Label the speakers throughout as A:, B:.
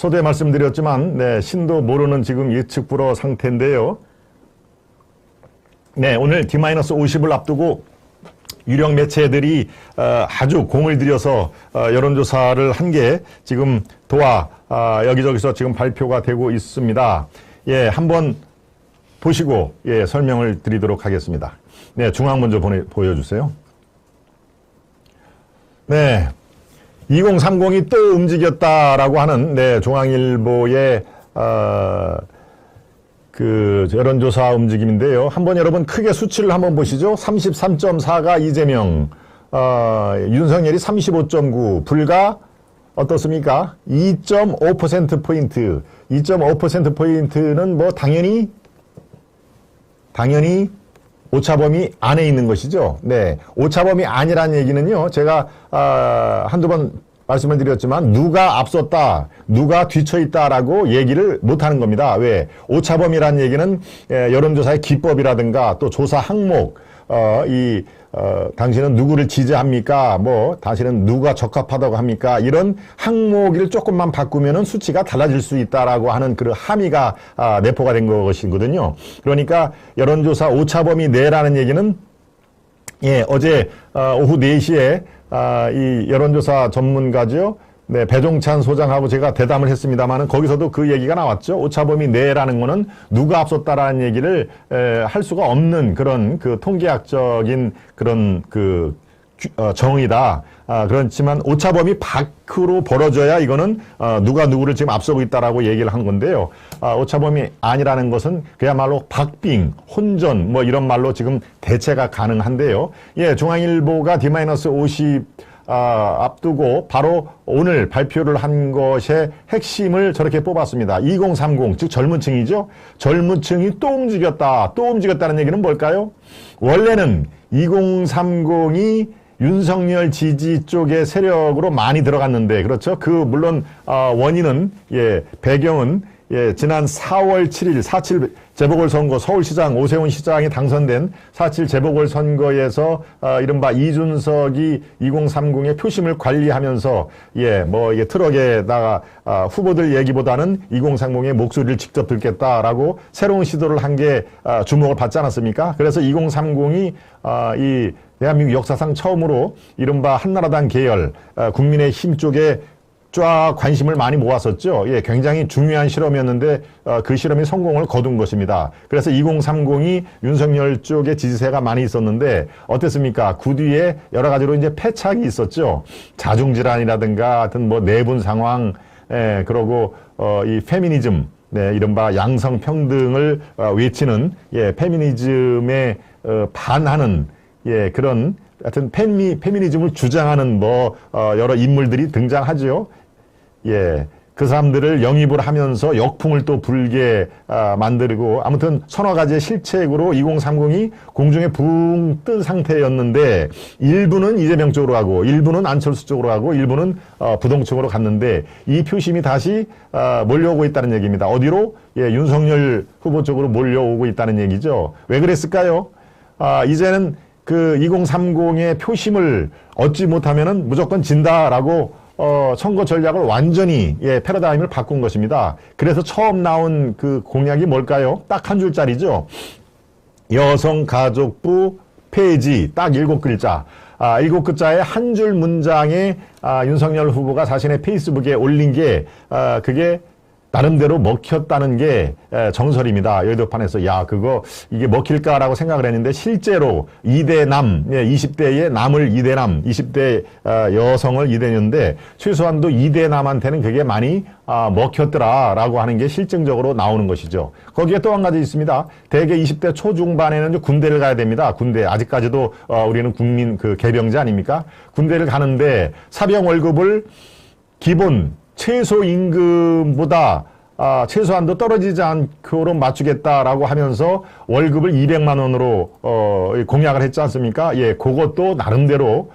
A: 서두에 말씀드렸지만, 네, 신도 모르는 지금 예측 불허 상태인데요. 네, 오늘 D-50을 앞두고 유력 매체들이 아주 공을 들여서 여론조사를 한 게 지금 여기저기서 지금 발표가 되고 있습니다. 예, 한번 보시고 예, 설명을 드리도록 하겠습니다. 네, 중앙 먼저 보여주세요. 네, 2030이 또 움직였다라고 하는 네, 중앙일보의 그 여론조사 움직임인데요. 한번 여러분 크게 수치를 한번 보시죠. 33.4가 이재명, 윤석열이 35.9, 불과 어떻습니까? 2.5%포인트. 2.5%포인트는 뭐 당연히 오차범위 안에 있는 것이죠. 네. 오차범위 아니라는 얘기는요. 제가 한두 번 말씀을 드렸지만 누가 앞섰다, 누가 뒤처있다라고 얘기를 못하는 겁니다. 왜? 오차범위라는 얘기는 여론조사의 기법이라든가 또 조사 항목, 당신은 누구를 지지합니까? 당신은 누가 적합하다고 합니까? 이런 항목을 조금만 바꾸면은 수치가 달라질 수 있다라고 하는 그 함의가 내포가 된 것이거든요. 그러니까 여론조사 오차범위 내라는 얘기는 예, 어제 오후 4시에 이 여론조사 전문가죠. 네, 배종찬 소장하고 제가 대담을 했습니다만은 거기서도 그 얘기가 나왔죠. 오차범위 내라는 거는 누가 앞섰다라는 얘기를 할 수가 없는 그런 그 통계학적인 그런 그 정의다. 그렇지만 오차범위 밖으로 벌어져야 이거는 누가 누구를 지금 앞서고 있다라고 얘기를 한 건데요. 오차범위 아니라는 것은 그야말로 박빙, 혼전 이런 말로 지금 대체가 가능한데요. 예, 중앙일보가 D-50 앞두고 바로 오늘 발표를 한 것의 핵심을 저렇게 뽑았습니다. 2030, 즉 젊은 층이죠. 젊은 층이 또 움직였다는 얘기는 뭘까요? 원래는 2030이 윤석열 지지 쪽의 세력으로 많이 들어갔는데, 그렇죠? 물론, 원인은, 예, 배경은, 예, 지난 4월 7일 4.7 재보궐선거 서울시장 오세훈 시장이 당선된 4.7 재보궐선거에서 이른바 이준석이 2030의 표심을 관리하면서 예, 이게 트럭에다가 후보들 얘기보다는 2030의 목소리를 직접 듣겠다라고 새로운 시도를 한 게 주목을 받지 않았습니까? 그래서 2030이 이 대한민국 역사상 처음으로 이른바 한나라당 계열 국민의힘 쪽에 쫙 관심을 많이 모았었죠. 예, 굉장히 중요한 실험이었는데 그 실험이 성공을 거둔 것입니다. 그래서 2030이 윤석열 쪽에 지지세가 많이 있었는데 어땠습니까? 그 뒤에 여러 가지로 이제 패착이 있었죠. 자중질환이라든가 하여튼 내분 상황, 예, 그러고 이 페미니즘, 네, 이른바 양성평등을 외치는 예, 페미니즘에 반하는 예, 그런 하여튼 페미니즘을 주장하는 여러 인물들이 등장하죠. 예. 그 사람들을 영입을 하면서 역풍을 또 불게 만들고 아무튼 서너 가지의 실책으로 2030이 공중에 붕 뜬 상태였는데 일부는 이재명 쪽으로 가고 일부는 안철수 쪽으로 가고 일부는 부동 쪽으로 갔는데 이 표심이 다시 몰려오고 있다는 얘기입니다. 어디로? 예, 윤석열 후보 쪽으로 몰려오고 있다는 얘기죠. 왜 그랬을까요? 이제는 그 2030의 표심을 얻지 못하면은 무조건 진다라고 선거 전략을 완전히 예, 패러다임을 바꾼 것입니다. 그래서 처음 나온 그 공약이 뭘까요? 딱 한 줄짜리죠. 여성가족부 폐지 딱 7글자. 7글자의 한 줄 문장에 윤석열 후보가 자신의 페이스북에 올린 게 그게 나름대로 먹혔다는 게 정설입니다. 여의도판에서 이게 먹힐까라고 생각을 했는데 실제로 2대 남, 20대의 남을 2대 남, 20대 여성을 2대였는데 최소한도 2대 남한테는 그게 많이 먹혔더라라고 하는 게 실증적으로 나오는 것이죠. 거기에 또 한 가지 있습니다. 대개 20대 초중반에는 군대를 가야 됩니다. 군대 아직까지도 우리는 국민 개병제 아닙니까? 군대를 가는데 사병 월급을 기본 최소임금보다 최소한도 떨어지지 않도록 맞추겠다라고 하면서 월급을 200만 원으로 공약을 했지 않습니까? 예, 그것도 나름대로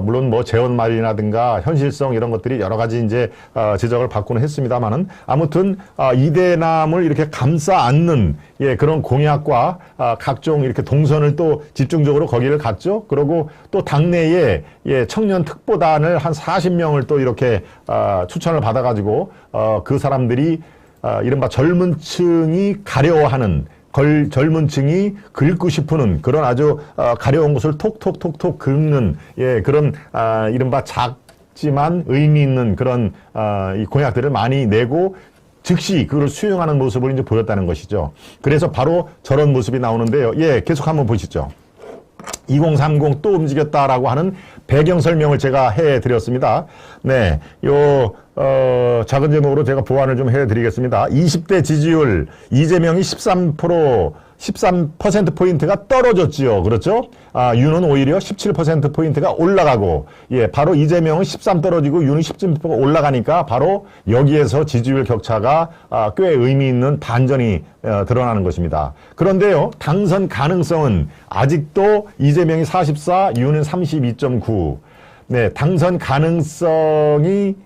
A: 물론 뭐 재원마련이라든가 현실성 이런 것들이 여러 가지 이제 지적을 받고는 했습니다만은 아무튼 이대남을 이렇게 감싸 안는 예, 그런 공약과 각종 이렇게 동선을 또 집중적으로 거기를 갔죠. 그리고 또 당내에 예, 청년 특보단을 한 40명을 또 이렇게 추천을 받아가지고 그 사람들이 이른바 젊은 층이 가려워하는 젊은 층이 긁고 싶은 그런 아주 가려운 것을 톡톡톡톡 긁는 예, 그런 이른바 작지만 의미 있는 그런 이 공약들을 많이 내고 즉시 그걸 수용하는 모습을 이제 보였다는 것이죠. 그래서 바로 저런 모습이 나오는데요. 예, 계속 한번 보시죠. 2030 또 움직였다라고 하는 배경 설명을 제가 해드렸습니다. 네, 작은 제목으로 제가 보완을 좀 해드리겠습니다. 20대 지지율 이재명이 13%포인트가 떨어졌지요. 그렇죠? 윤은 오히려 17%포인트가 올라가고, 예, 바로 이재명은 13 떨어지고 윤은 17% 올라가니까 바로 여기에서 지지율 격차가 꽤 의미 있는 반전이 드러나는 것입니다. 그런데요, 당선 가능성은 아직도 이재명이 44, 윤은 32.9. 네, 당선 가능성이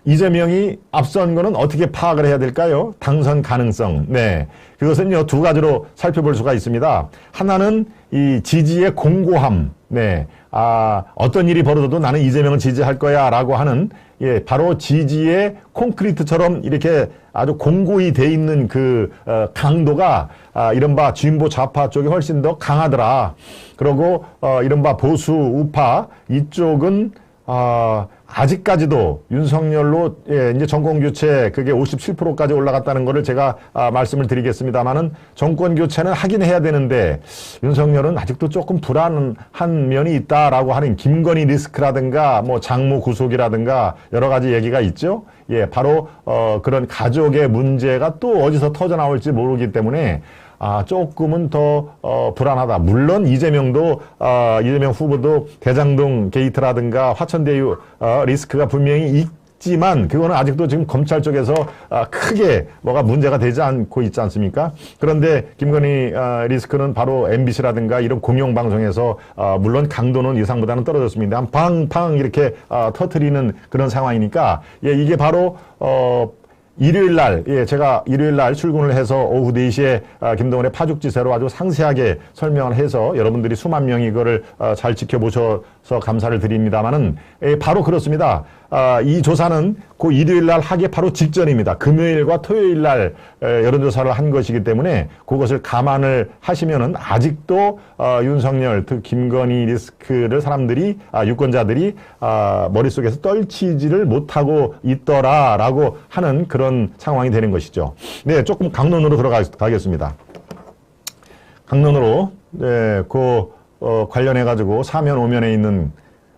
A: 이재명이 앞선 거는 어떻게 파악을 해야 될까요? 당선 가능성. 네. 그것은요, 두 가지로 살펴볼 수가 있습니다. 하나는 이 지지의 공고함. 네. 어떤 일이 벌어져도 나는 이재명을 지지할 거야 라고 하는, 예, 바로 지지의 콘크리트처럼 이렇게 아주 공고히 돼 있는 그, 강도가, 이른바 진보 좌파 쪽이 훨씬 더 강하더라. 그리고, 이른바 보수 우파 이쪽은, 아직까지도 윤석열로 예, 이제 정권 교체 그게 57%까지 올라갔다는 거를 제가 말씀을 드리겠습니다만은 정권 교체는 하긴 해야 되는데 윤석열은 아직도 조금 불안한 면이 있다라고 하는 김건희 리스크라든가 뭐 장모 구속이라든가 여러 가지 얘기가 있죠. 예, 바로 그런 가족의 문제가 또 어디서 터져 나올지 모르기 때문에 조금은 더 불안하다. 물론 이재명 후보도 대장동 게이트라든가 화천대유 리스크가 분명히 있지만 그거는 아직도 지금 검찰 쪽에서 크게 뭐가 문제가 되지 않고 있지 않습니까? 그런데 김건희 리스크는 바로 MBC라든가 이런 공영방송에서 물론 강도는 예상보다는 떨어졌습니다. 한 팡팡 이렇게 터트리는 그런 상황이니까 예, 이게 바로 일요일 날, 예, 제가 일요일 날 출근을 해서 오후 4시에 김동원의 파죽지세로 아주 상세하게 설명을 해서 여러분들이 수만 명이 이거를 잘 지켜보셔서 감사를 드립니다만은, 예, 바로 그렇습니다. 이 조사는 그 일요일 날 하기 바로 직전입니다. 금요일과 토요일 날 여론조사를 한 것이기 때문에 그것을 감안을 하시면은 아직도 윤석열, 김건희 리스크를 사람들이, 유권자들이 머릿속에서 떨치지를 못하고 있더라라고 하는 그런 상황이 되는 것이죠. 네, 조금 강론으로 들어가겠습니다. 강론으로, 네, 관련해가지고 사면 오면에 있는,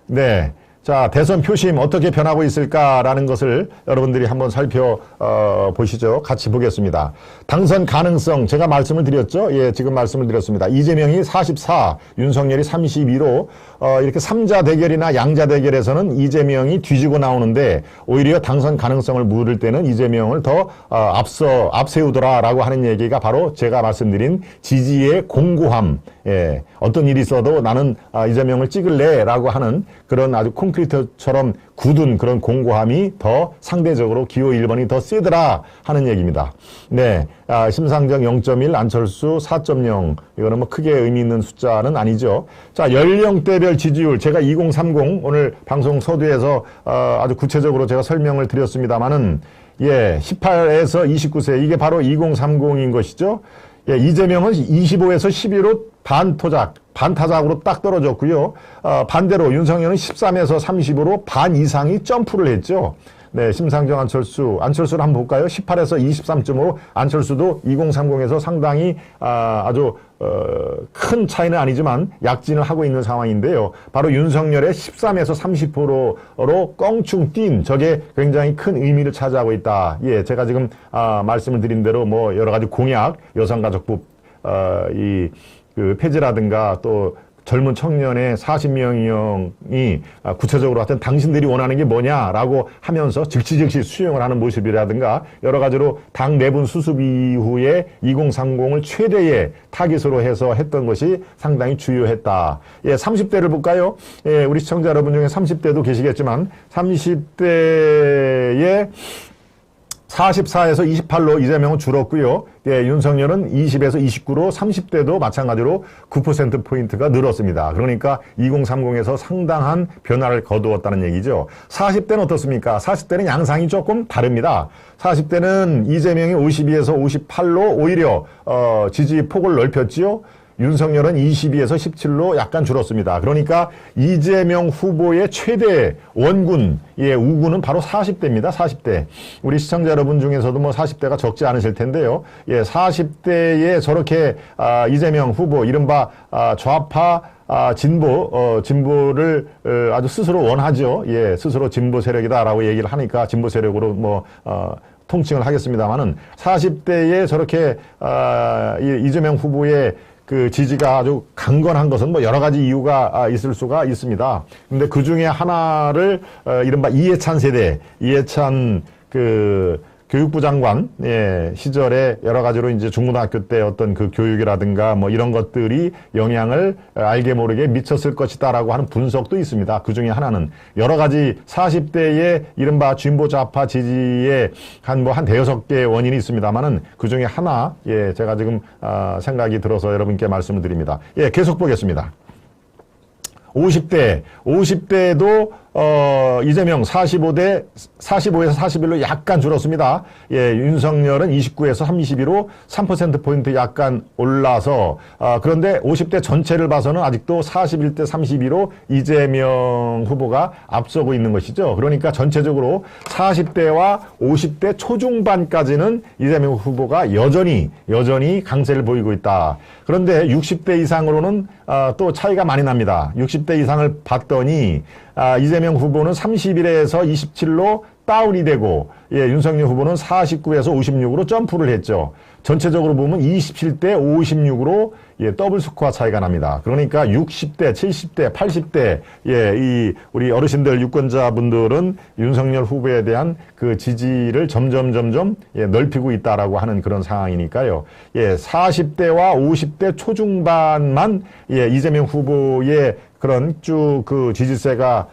A: 네. 자, 대선 표심 어떻게 변하고 있을까라는 것을 여러분들이 한번 살펴보시죠. 같이 보겠습니다. 당선 가능성, 제가 말씀을 드렸죠? 예, 지금 말씀을 드렸습니다. 이재명이 44, 윤석열이 32로, 이렇게 3자 대결이나 양자 대결에서는 이재명이 뒤지고 나오는데, 오히려 당선 가능성을 물을 때는 이재명을 더, 앞세우더라라고 하는 얘기가 바로 제가 말씀드린 지지의 공고함, 예, 어떤 일이 있어도 나는 이재명을 찍을래라고 하는 그런 아주 콘크리트처럼 굳은 그런 공고함이 더 상대적으로 기호 1번이 더 세더라 하는 얘기입니다. 네, 심상정 0.1, 안철수 4.0 이거는 뭐 크게 의미 있는 숫자는 아니죠. 자, 연령대별 지지율 제가 2030 오늘 방송 서두에서 아주 구체적으로 제가 설명을 드렸습니다만은 예, 18에서 29세 이게 바로 2030인 것이죠. 예, 이재명은 25에서 11로 반타작으로 딱 떨어졌고요. 반대로 윤석열은 13에서 30으로 반 이상이 점프를 했죠. 네, 심상정 안철수를 한번 볼까요? 18에서 23.5 안철수도 2030에서 상당히 아주 큰 차이는 아니지만 약진을 하고 있는 상황인데요. 바로 윤석열의 13에서 30%로 껑충 뛴 저게 굉장히 큰 의미를 차지하고 있다. 예, 제가 지금 말씀을 드린 대로 뭐 여러 가지 공약, 여성가족부 그 폐지라든가 또 젊은 청년의 40명이 구체적으로 하여튼 당신들이 원하는 게 뭐냐라고 하면서 즉시 수용을 하는 모습이라든가 여러 가지로 당 내분 수습 이후에 2030을 최대의 타깃으로 해서 했던 것이 상당히 주요했다. 예, 30대를 볼까요? 예, 우리 시청자 여러분 중에 30대도 계시겠지만 30대에 44에서 28로 이재명은 줄었고요. 예, 윤석열은 20에서 29로 30대도 마찬가지로 9%포인트가 늘었습니다. 그러니까 2030에서 상당한 변화를 거두었다는 얘기죠. 40대는 어떻습니까? 40대는 양상이 조금 다릅니다. 40대는 이재명이 52에서 58로 오히려 지지폭을 넓혔지요. 윤석열은 22에서 17로 약간 줄었습니다. 그러니까 이재명 후보의 최대 원군, 예, 우군은 바로 40대입니다. 40대. 우리 시청자 여러분 중에서도 뭐 40대가 적지 않으실 텐데요. 예, 40대에 저렇게 이재명 후보, 이른바 좌파 진보를 아주 스스로 원하죠. 예, 스스로 진보 세력이다라고 얘기를 하니까 진보 세력으로 통칭을 하겠습니다만은 40대에 저렇게 이재명 후보의 그 지지가 아주 강건한 것은 뭐 여러 가지 이유가 있을 수가 있습니다. 근데 그 중에 하나를 이른바 이해찬 세대, 이해찬 그 교육부 장관 시절에 여러 가지로 이제 중고등학교 때 어떤 그 교육이라든가 뭐 이런 것들이 영향을 알게 모르게 미쳤을 것이다라고 하는 분석도 있습니다. 그 중에 하나는 여러 가지 40대의 이른바 진보 좌파 지지에 한 대여섯 개의 원인이 있습니다만은 그 중에 하나, 예, 제가 지금 생각이 들어서 여러분께 말씀을 드립니다. 예, 계속 보겠습니다. 50대도 이재명 45에서 41로 약간 줄었습니다. 예, 윤석열은 29에서 32로 3%포인트 약간 올라서, 그런데 50대 전체를 봐서는 아직도 41대 32로 이재명 후보가 앞서고 있는 것이죠. 그러니까 전체적으로 40대와 50대 초중반까지는 이재명 후보가 여전히 강세를 보이고 있다. 그런데 60대 이상으로는 또 차이가 많이 납니다. 60대 이상을 봤더니 이재명 후보는 31에서 27로 다운이 되고, 예, 윤석열 후보는 49에서 56으로 점프를 했죠. 전체적으로 보면 27대 56으로 예, 더블 스코어 차이가 납니다. 그러니까 60대, 70대, 80대, 예, 우리 어르신들 유권자분들은 윤석열 후보에 대한 그 지지를 점점 예, 넓히고 있다라고 하는 그런 상황이니까요. 예, 40대와 50대 초중반만 예, 이재명 후보의 그런 쭉 그 지지세가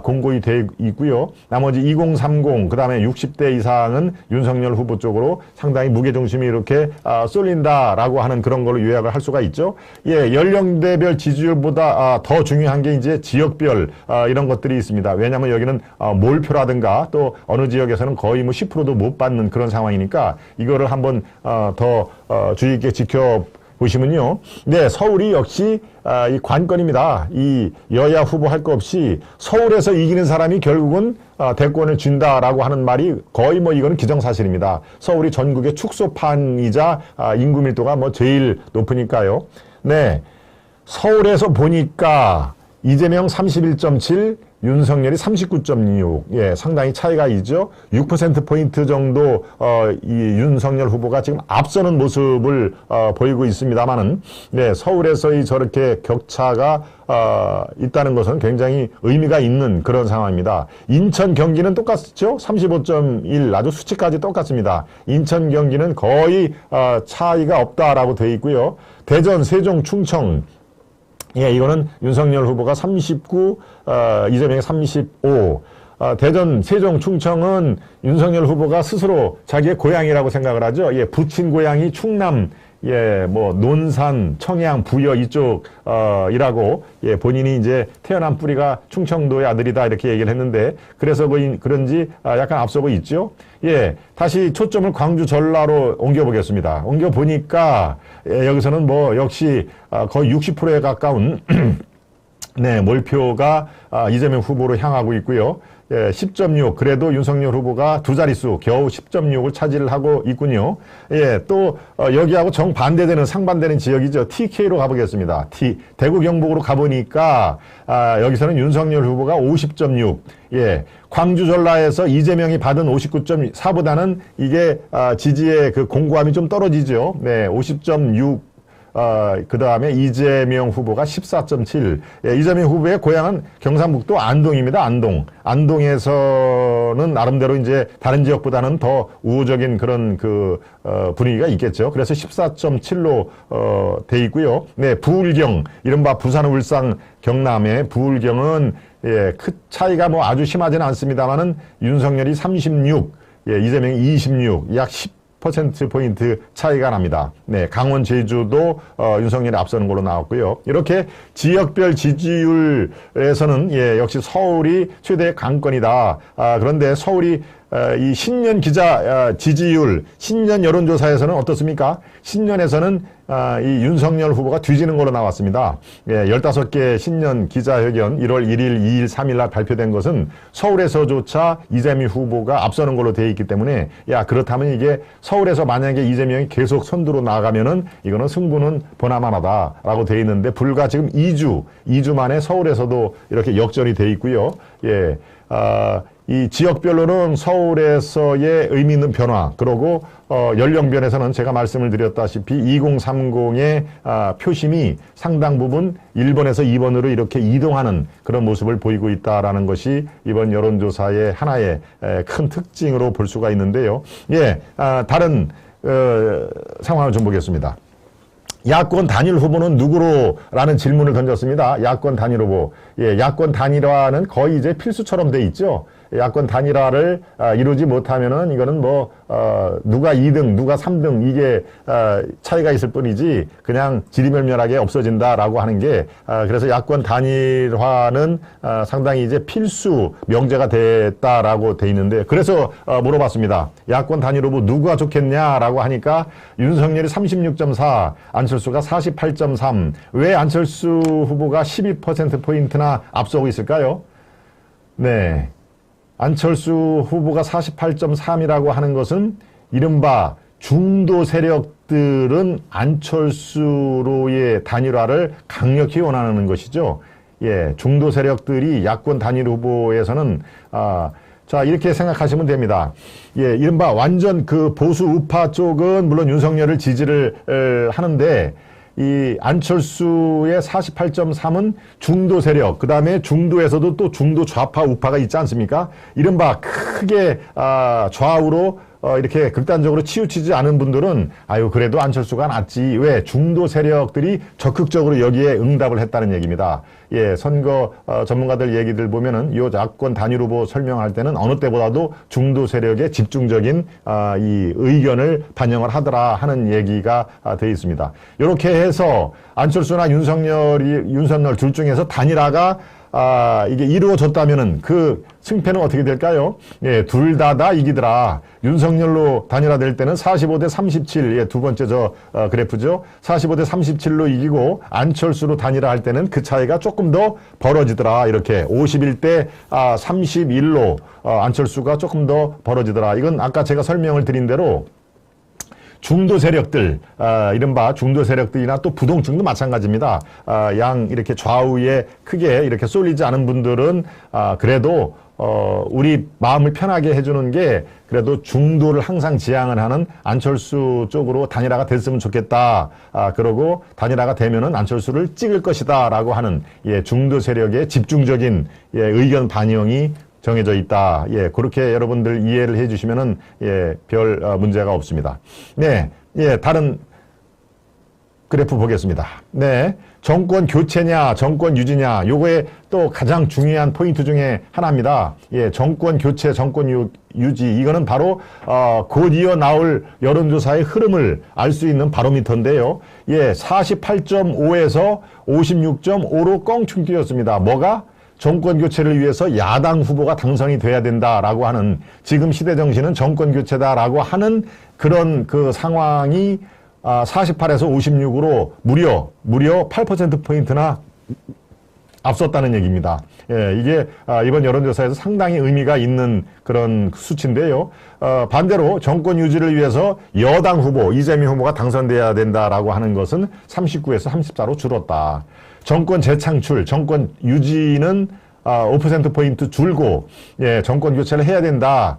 A: 공고히 돼 있고요. 나머지 2030, 그 다음에 60대 이상은 윤석열 후보 쪽으로 상당히 무게중심이 이렇게 쏠린다라고 하는 그런 걸로 요약을 할 수가 있죠. 예, 연령대별 지지율보다 더 중요한 게 이제 지역별 이런 것들이 있습니다. 왜냐하면 여기는 몰표라든가 또 어느 지역에서는 거의 뭐 10%도 못 받는 그런 상황이니까 이거를 한번 더 주의 깊게 보시면요. 네, 서울이 역시 이 관건입니다. 이 여야 후보 할 거 없이 서울에서 이기는 사람이 결국은 대권을 준다라고 하는 말이 거의 뭐 이거는 기정사실입니다. 서울이 전국의 축소판이자 인구 밀도가 뭐 제일 높으니까요. 네, 서울에서 보니까 이재명 31.7, 윤석열이 39.6, 예, 상당히 차이가 있죠. 6%포인트 정도, 이 윤석열 후보가 지금 앞서는 모습을, 보이고 있습니다만은, 네, 서울에서의 저렇게 격차가, 있다는 것은 굉장히 의미가 있는 그런 상황입니다. 인천, 경기는 똑같죠? 35.1, 아주 수치까지 똑같습니다. 인천, 경기는 거의, 차이가 없다라고 되어 있고요. 대전, 세종, 충청, 예, 이거는 윤석열 후보가 39, 이재명이 35. 대전, 세종, 충청은 윤석열 후보가 스스로 자기의 고향이라고 생각을 하죠. 예, 부친 고향이 충남, 예, 뭐, 논산, 청양, 부여 이쪽, 이라고, 예, 본인이 이제 태어난 뿌리가 충청도의 아들이다, 이렇게 얘기를 했는데, 그래서 그런지 약간 앞서고 있죠. 예, 다시 초점을 광주, 전라로 옮겨보겠습니다. 옮겨보니까, 예, 여기서는 뭐, 역시, 거의 60%에 가까운, 네, 몰표가 이재명 후보로 향하고 있고요. 예, 10.6. 그래도 윤석열 후보가 두 자릿수 겨우 10.6을 차지를 하고 있군요. 예, 또 여기하고 정반대되는 상반되는 지역이죠. TK로 가보겠습니다. 대구 경북으로 가보니까 여기서는 윤석열 후보가 50.6. 예, 광주 전라에서 이재명이 받은 59.4보다는 이게 지지의 그 공고함이 좀 떨어지죠. 네, 50.6. 그 다음에 이재명 후보가 14.7. 예, 이재명 후보의 고향은 경상북도 안동입니다. 안동에서는 나름대로 이제 다른 지역보다는 더 우호적인 그런 분위기가 있겠죠. 그래서 14.7로 돼 있고요. 네, 부울경, 이른바 부산, 울산, 경남의 부울경은 예, 큰 차이가 뭐 아주 심하지는 않습니다만은 윤석열이 36, 예, 이재명이 26, 약 10%포인트 차이가 납니다. 네, 강원, 제주도, 윤석열이 앞서는 걸로 나왔고요. 이렇게 지역별 지지율에서는, 예, 역시 서울이 최대 강권이다. 그런데 서울이 이 신년 기자 지지율, 신년 여론조사에서는 어떻습니까? 신년에서는 이 윤석열 후보가 뒤지는 걸로 나왔습니다. 예, 15개 신년 기자회견 1월 1일, 2일, 3일 날 발표된 것은 서울에서조차 이재명 후보가 앞서는 걸로 되어 있기 때문에 야, 그렇다면 이게 서울에서 만약에 이재명이 계속 선두로 나가면은 이거는 승부는 보나마나다라고 되어 있는데 불과 지금 2주 만에 서울에서도 이렇게 역전이 되어 있고요. 예. 이 지역별로는 서울에서의 의미 있는 변화, 그리고 연령별에서는 제가 말씀을 드렸다시피 2030의 표심이 상당 부분 1번에서 2번으로 이렇게 이동하는 그런 모습을 보이고 있다라는 것이 이번 여론조사의 하나의 큰 특징으로 볼 수가 있는데요. 예, 다른 상황을 좀 보겠습니다. 야권 단일 후보는 누구로? 라는 질문을 던졌습니다. 야권 단일 후보. 예, 야권 단일화는 거의 이제 필수처럼 돼 있죠. 야권 단일화를 이루지 못하면은 이거는 뭐 누가 2등, 누가 3등 이게 차이가 있을 뿐이지 그냥 지리멸멸하게 없어진다라고 하는 게 그래서 야권 단일화는 상당히 이제 필수 명제가 됐다라고 돼 있는데 그래서 물어봤습니다. 야권 단일 후보 누가 좋겠냐라고 하니까 윤석열이 36.4, 안철수가 48.3. 왜 안철수 후보가 12%포인트나 앞서고 있을까요? 네. 안철수 후보가 48.3이라고 하는 것은 이른바 중도 세력들은 안철수로의 단일화를 강력히 원하는 것이죠. 예, 중도 세력들이 야권 단일 후보에서는 자, 이렇게 생각하시면 됩니다. 예, 이른바 완전 그 보수 우파 쪽은 물론 윤석열을 지지를 하는데 이 안철수의 48.3은 중도 세력, 그 다음에 중도에서도 또 중도 좌파 우파가 있지 않습니까? 이른바 크게 좌우로 이렇게 극단적으로 치우치지 않은 분들은 아유 그래도 안철수가 낫지. 왜? 중도 세력들이 적극적으로 여기에 응답을 했다는 얘기입니다. 예, 선거 전문가들 얘기들 보면은 요 야권 단일 후보 설명할 때는 어느 때보다도 중도 세력의 집중적인 이 의견을 반영을 하더라 하는 얘기가 돼 있습니다. 이렇게 해서 안철수나 윤석열 둘 중에서 단일화가 이게 이루어졌다면은 그 승패는 어떻게 될까요? 예, 둘 다 이기더라. 윤석열로 단일화될 때는 45대 37, 예, 두 번째 그래프죠. 45대 37로 이기고 안철수로 단일화할 때는 그 차이가 조금 더 벌어지더라. 이렇게 51대 31로 안철수가 조금 더 벌어지더라. 이건 아까 제가 설명을 드린 대로 중도 세력들, 이른바 중도 세력들이나 또 부동층도 마찬가지입니다. 이렇게 좌우에 크게 이렇게 쏠리지 않은 분들은, 그래도, 우리 마음을 편하게 해주는 게 그래도 중도를 항상 지향을 하는 안철수 쪽으로 단일화가 됐으면 좋겠다. 그러고 단일화가 되면은 안철수를 찍을 것이다. 라고 하는, 예, 중도 세력의 집중적인, 예, 의견 반영이 정해져 있다. 예, 그렇게 여러분들 이해를 해 주시면은, 예, 별 문제가 없습니다. 네, 예, 다른 그래프 보겠습니다. 네, 정권 교체냐, 정권 유지냐, 요거에 또 가장 중요한 포인트 중에 하나입니다. 예, 정권 교체, 정권 유지, 이거는 바로 곧 이어 나올 여론조사의 흐름을 알 수 있는 바로미터인데요. 예, 48.5에서 56.5로 껑충 뛰었습니다. 뭐가? 정권 교체를 위해서 야당 후보가 당선이 돼야 된다라고 하는, 지금 시대 정신은 정권 교체다라고 하는 그런 그 상황이 48에서 56으로 무려 8%포인트나 앞섰다는 얘기입니다. 예, 이게 이번 여론조사에서 상당히 의미가 있는 그런 수치인데요. 반대로 정권 유지를 위해서 여당 후보, 이재명 후보가 당선돼야 된다라고 하는 것은 39에서 34로 줄었다. 정권 재창출, 정권 유지는 5%포인트 줄고, 예, 정권 교체를 해야 된다.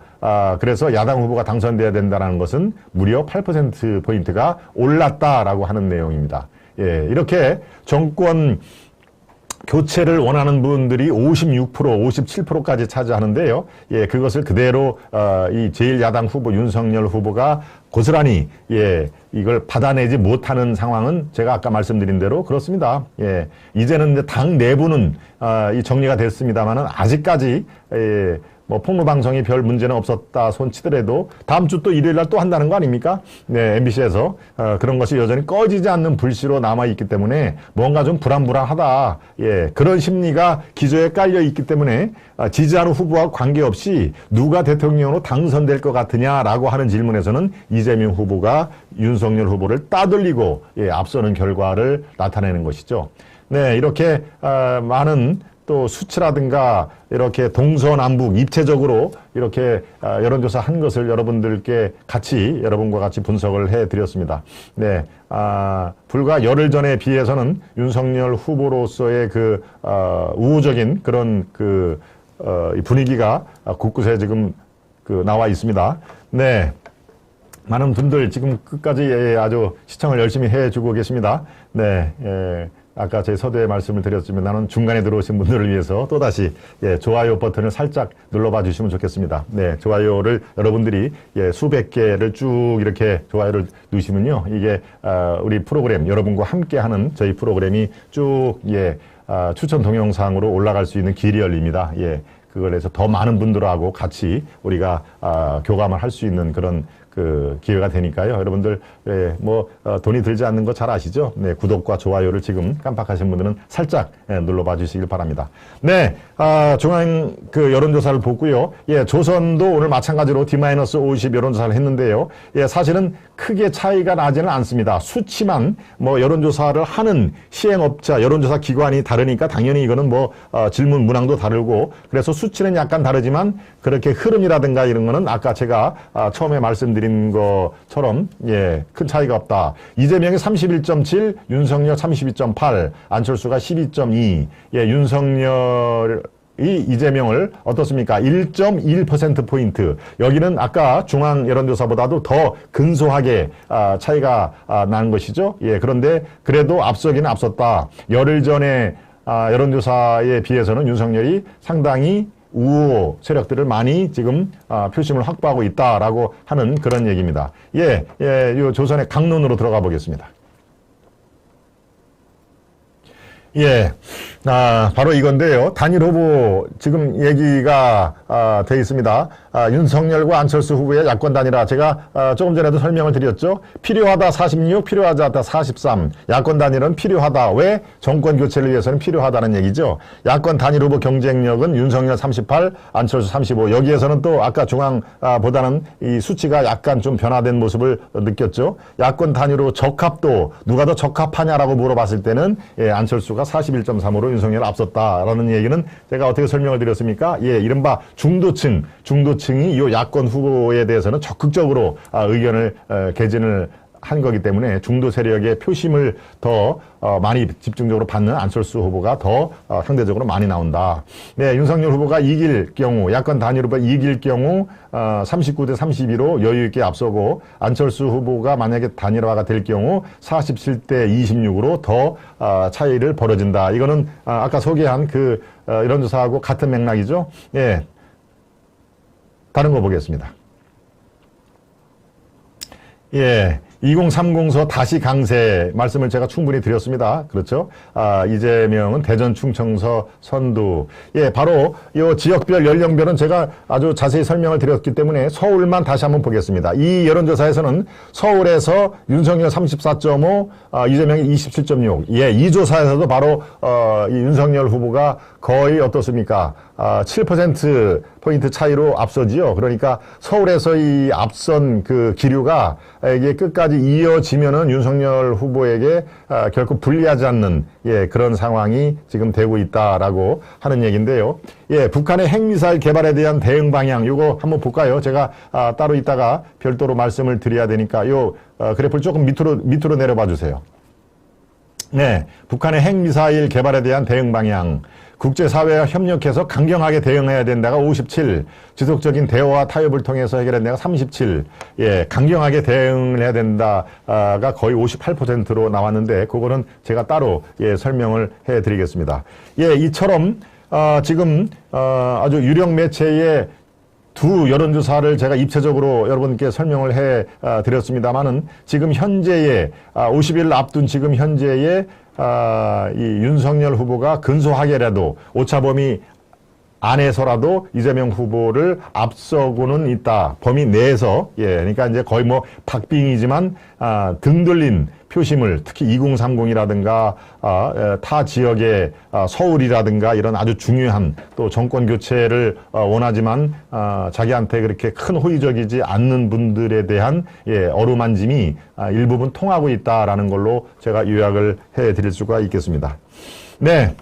A: 그래서 야당 후보가 당선돼야 된다는 것은 무려 8%포인트가 올랐다라고 하는 내용입니다. 예, 이렇게 정권 교체를 원하는 분들이 56%, 57%까지 차지하는데요. 예, 그것을 그대로 이 제1야당 후보 윤석열 후보가 고스란히 이걸 받아내지 못하는 상황은 제가 아까 말씀드린 대로 그렇습니다. 예, 이제는 이제 당 내부는 이 정리가 됐습니다만은 아직까지 뭐 폭로방송이 별 문제는 없었다 손치더라도 다음 주 또 일요일 날 또 한다는 거 아닙니까? 네, MBC에서 그런 것이 여전히 꺼지지 않는 불씨로 남아있기 때문에 뭔가 좀 불안불안하다. 예, 그런 심리가 기저에 깔려 있기 때문에 지지하는 후보와 관계없이 누가 대통령으로 당선될 것 같으냐라고 하는 질문에서는 이재명 후보가 윤석열 후보를 따돌리고 앞서는 결과를 나타내는 것이죠. 네, 이렇게 많은 또 수치라든가 이렇게 동서남북 입체적으로 이렇게 여론조사 한 것을 여러분과 같이 분석을 해드렸습니다. 네, 불과 열흘 전에 비해서는 윤석열 후보로서의 그 우호적인 그런 분위기가 곳곳에 지금 나와 있습니다. 네. 많은 분들 지금 끝까지 아주 시청을 열심히 해주고 계십니다. 네, 아까 제 서두에 말씀을 드렸지만 나는 중간에 들어오신 분들을 위해서 또다시 좋아요 버튼을 살짝 눌러봐 주시면 좋겠습니다. 네, 좋아요를 여러분들이 수백 개를 쭉 이렇게 좋아요를 누시면요. 이게 우리 프로그램 여러분과 함께하는 저희 프로그램이 쭉 추천 동영상으로 올라갈 수 있는 길이 열립니다. 예, 그걸 해서 더 많은 분들하고 같이 우리가 교감을 할 수 있는 그런 기회가 되니까요. 여러분들, 돈이 들지 않는 거 잘 아시죠? 네, 구독과 좋아요를 지금 깜빡하신 분들은 살짝 눌러봐 주시길 바랍니다. 네, 중앙 여론조사를 보고요. 예, 조선도 오늘 마찬가지로 D-50 여론조사를 했는데요. 예, 사실은 크게 차이가 나지는 않습니다. 수치만 여론조사를 하는 시행업자, 여론조사 기관이 다르니까 당연히 이거는 질문 문항도 다르고 그래서 수치는 약간 다르지만 그렇게 흐름이라든가 이런 거는 아까 제가 처음에 말씀드린 것처럼 큰 차이가 없다. 이재명이 31.7, 윤석열 32.8, 안철수가 12.2. 윤석열이 이재명을 어떻습니까? 1.1%포인트. 여기는 아까 중앙 여론조사보다도 더 근소하게 차이가 난 것이죠. 그런데 그래도 앞서기는 앞섰다. 열흘 전에 여론조사에 비해서는 윤석열이 상당히 우호 세력들을 많이 지금 표심을 확보하고 있다라고 하는 그런 얘기입니다. 요 조선의 강론으로 들어가 보겠습니다. 바로 이건데요. 단일 후보 지금 얘기가 돼 있습니다. 윤석열과 안철수 후보의 야권 단일화 제가 조금 전에도 설명을 드렸죠. 필요하다 46, 필요하지 않다 43. 야권 단일은 필요하다. 왜? 정권 교체를 위해서는 필요하다는 얘기죠. 야권 단일 후보 경쟁력은 윤석열 38, 안철수 35. 여기에서는 또 아까 중앙보다는 이 수치가 약간 좀 변화된 모습을 느꼈죠. 야권 단일로 적합도 누가 더 적합하냐라고 물어봤을 때는 안철수가 41.3으로 윤석열 앞섰다라는 얘기는 제가 어떻게 설명을 드렸습니까? 이른바 중도층이 이 야권 후보에 대해서는 적극적으로 의견을 개진을 한 거기 때문에 중도 세력의 표심을 더 많이 집중적으로 받는 안철수 후보가 더 상대적으로 많이 나온다. 네, 윤석열 후보가 이길 경우, 야권 단일 후보가 이길 경우 39대 32로 여유 있게 앞서고 안철수 후보가 만약에 단일화가 될 경우 47대 26으로 더 차이를 벌어진다. 이거는 아까 소개한 여론조사하고 같은 맥락이죠. 다른 거 보겠습니다. 2030서 다시 강세 말씀을 제가 충분히 드렸습니다. 그렇죠? 이재명은 대전 충청서 선두. 바로 이 지역별 연령별은 제가 아주 자세히 설명을 드렸기 때문에 서울만 다시 한번 보겠습니다. 이 여론조사에서는 서울에서 윤석열 34.5, 이재명이 27.6. 이 조사에서도 바로 이 윤석열 후보가 거의 어떻습니까? 7%포인트 차이로 앞서지요. 그러니까 서울에서 이 앞선 기류가 이게 끝까지 이어지면은 윤석열 후보에게 결코 불리하지 않는 그런 상황이 지금 되고 있다라고 하는 얘기인데요. 북한의 핵미사일 개발에 대한 대응 방향 요거 한번 볼까요? 제가 따로 이따가 별도로 말씀을 드려야 되니까 요 그래프를 조금 밑으로 내려봐 주세요. 네, 북한의 핵미사일 개발에 대한 대응 방향. 국제사회와 협력해서 강경하게 대응해야 된다가 57, 지속적인 대화와 타협을 통해서 해결해야 된다가 37, 예, 강경하게 대응을 해야 된다가 거의 58%로 나왔는데 그거는 제가 따로 예, 설명을 해드리겠습니다. 예, 이처럼 지금 아주 유력 매체의 두 여론조사를 제가 입체적으로 여러분께 설명을 해 드렸습니다만은 지금 현재의 50일 앞둔 지금 현재의 이 윤석열 후보가 근소하게라도 오차범위 안에서라도 이재명 후보를 앞서고는 있다. 범위 내에서. 예, 그러니까 이제 거의 뭐 박빙이지만 등들린 표심을 특히 2030이라든가 타 지역의 서울이라든가 이런 아주 중요한 또 정권 교체를 원하지만 자기한테 그렇게 큰 호의적이지 않는 분들에 대한 예, 어루만짐이 일부분 통하고 있다라는 걸로 제가 요약을 해드릴 수가 있겠습니다. 네.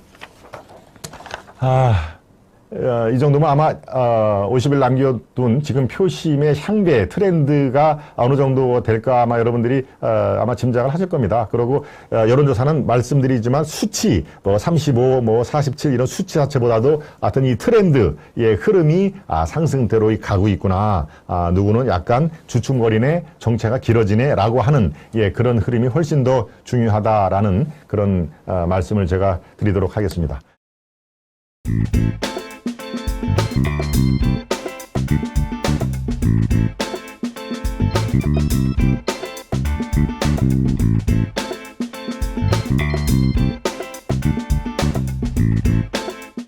A: 이 정도면 아마 50일 남겨둔 지금 표심의 향배 트렌드가 어느 정도 될까 아마 여러분들이 아마 짐작을 하실 겁니다. 그리고 여론조사는 말씀드리지만 수치 뭐 35, 뭐 47 이런 수치 자체보다도 하여튼 이 트렌드의 흐름이 상승대로 가고 있구나. 누구는 약간 주춤거리네, 정체가 길어지네라고 하는 예, 그런 흐름이 훨씬 더 중요하다라는 그런 말씀을 제가 드리도록 하겠습니다.